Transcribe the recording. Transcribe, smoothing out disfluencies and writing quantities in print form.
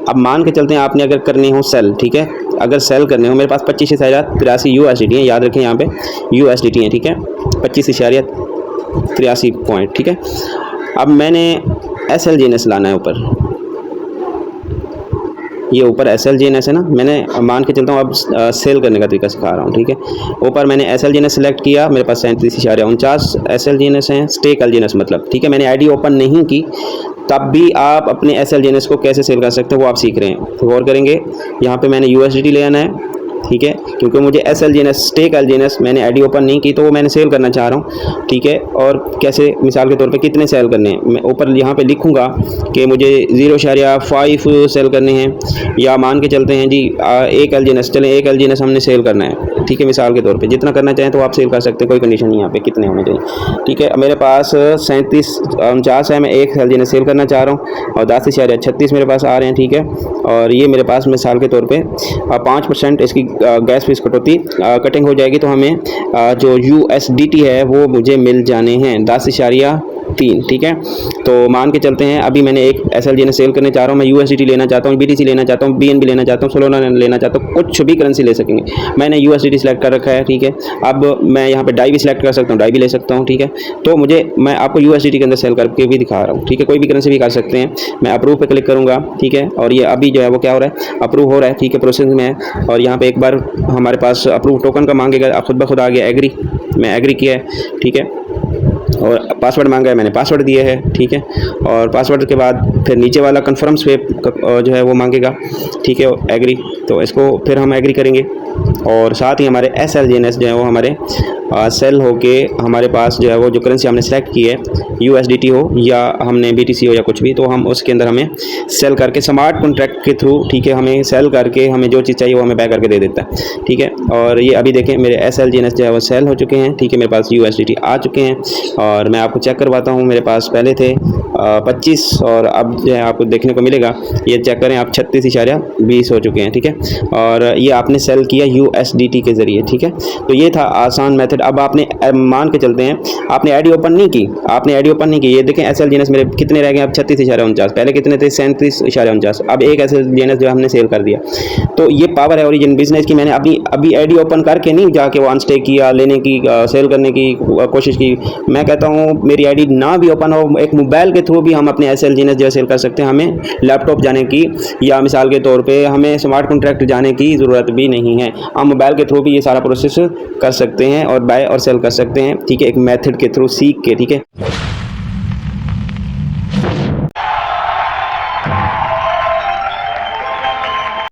अब मान के चलते हैं आपने अगर करनी हो सेल, ठीक है, अगर सेल करने हो, मेरे पास 25,83 USDT हैं, याद रखें यहाँ पे USDT हैं, ठीक है, 25,83 पॉइंट, ठीक है। अब मैंने SLGNS लाना है ऊपर, ये ऊपर SLGNS है ना, मैंने मान के चलता हूँ अब सेल करने का तरीका सिखा रहा हूँ, ठीक है। ऊपर मैंने SLGNS सेलेक्ट किया, मेरे पास 37.49 SLGNS हैं, स्टेक LGNS मतलब, ठीक है। मैंने आईडी ओपन नहीं की, तब भी आप अपने SLGNS को कैसे सेल कर सकते हो वो आप सीख रहे हैं, गौर करेंगे। यहाँ पे मैंने USDT ले आना है, ठीक है, क्योंकि मुझे SLGNS स्टेक LGNS मैंने आईडी ओपन नहीं की तो वो मैंने सेल करना चाह रहा हूँ, ठीक है। और कैसे, मिसाल के तौर पे कितने सेल करने हैं, मैं ऊपर यहाँ पे लिखूँगा कि मुझे 0.5 सेल करने हैं, या मान के चलते हैं जी 1 LGNS, चलें 1 LGNS हमने सेल करना है, ठीक है। मिसाल के तौर पे जितना करना चाहें तो आप सेल कर सकते हैं, कोई कंडीशन नहीं यहाँ पे कितने होने चाहिए, ठीक है। मेरे पास 37.49 है, मैं 1 LGNS सेल करना चाह रहा हूँ और 10.36 मेरे पास आ रहे हैं, ठीक है। और ये मेरे पास मिसाल के तौर पे 5% इसकी गैस फीस कटौती कटिंग हो जाएगी, तो हमें जो USDT है वो मुझे मिल जाने हैं 10.3, ठीक है। तो मान के चलते हैं अभी मैंने एक SLGNS सेल करने चाह रहा हूँ, मैं USDT लेना चाहता हूँ, BTC लेना चाहता हूँ, BNB लेना चाहता हूँ, सोलोना लेना चाहता हूँ, कुछ भी करेंसी ले सकेंगे। मैंने USDT सेलेक्ट कर रखा है, ठीक है। अब मैं यहाँ पे डाई भी सिलेक्ट कर सकता हूँ, डाई भी ले सकता हूँ, ठीक है। तो मैं आपको USDT के अंदर सेल करके भी दिखा रहा हूँ, ठीक है। कोई भी करेंसी भी कर सकते हैं। मैं अप्रूव पे क्लिक करूँगा, ठीक है, और ये अभी जो है वो क्या हो रहा है, अप्रूव हो रहा है, ठीक है, प्रोसेस में है। और यहाँ पे एक बार हमारे पास अप्रूव टोकन का मांगेगा, खुद ब खुद आ गया एग्री, मैं एग्री किया है, ठीक है। और पासवर्ड मांगा है, मैंने पासवर्ड दिया है, ठीक है। और पासवर्ड के बाद फिर नीचे वाला कन्फर्म स्वेप जो है वो मांगेगा, ठीक है, एग्री, तो इसको फिर हम एग्री करेंगे। और साथ ही हमारे SLGNS जो है वो हमारे सेल होके हमारे पास जो है वो जो करेंसी हमने सेलेक्ट की है, USDT हो या हमने BTC हो या कुछ भी, तो हम उसके अंदर हमें सेल करके स्मार्ट कॉन्ट्रैक्ट के थ्रू, ठीक है, हमें सेल करके हमें जो चीज़ चाहिए वो हमें बैक करके दे देता है, ठीक है। और ये अभी देखें मेरे SLGNS जो है वो सेल हो चुके हैं, ठीक है, मेरे पास USDT आ चुके हैं। और मैं आपको चेक करवाता हूँ, मेरे पास पहले थे 25 और अब जो है आपको देखने को मिलेगा, ये चेक करें आप 36.20 हो चुके हैं, ठीक है। और ये आपने सेल किया USDT के ज़रिए, ठीक है। तो ये था आसान मेथड। अब आपने मान के चलते हैं आपने आईडी ओपन नहीं की, आपने आईडी ओपन नहीं की, ये देखें SLGNS मेरे कितने रह गए अब 36.49, पहले कितने थे 37.49, अब एक SLGNS जो हमने सेल कर दिया। तो ये पावर है ओरिजिन बिजनेस की। मैंने अभी आईडी ओपन करके नहीं जाके वो अनस्टेक किया, लेने की सेल करने की कोशिश की। मैं कहता हूँ मेरी आईडी ना भी ओपन हो, एक मोबाइल के थ्रू भी हम अपने SLGNS जो सेल कर सकते हैं। हमें लैपटॉप जाने की या मिसाल के तौर पे हमें स्मार्ट कॉन्ट्रैक्ट जाने की ज़रूरत भी नहीं है, हम मोबाइल के थ्रू भी ये सारा प्रोसेस कर सकते हैं और बाय और सेल कर सकते हैं, ठीक है, एक मेथड के थ्रू सीख के, ठीक है।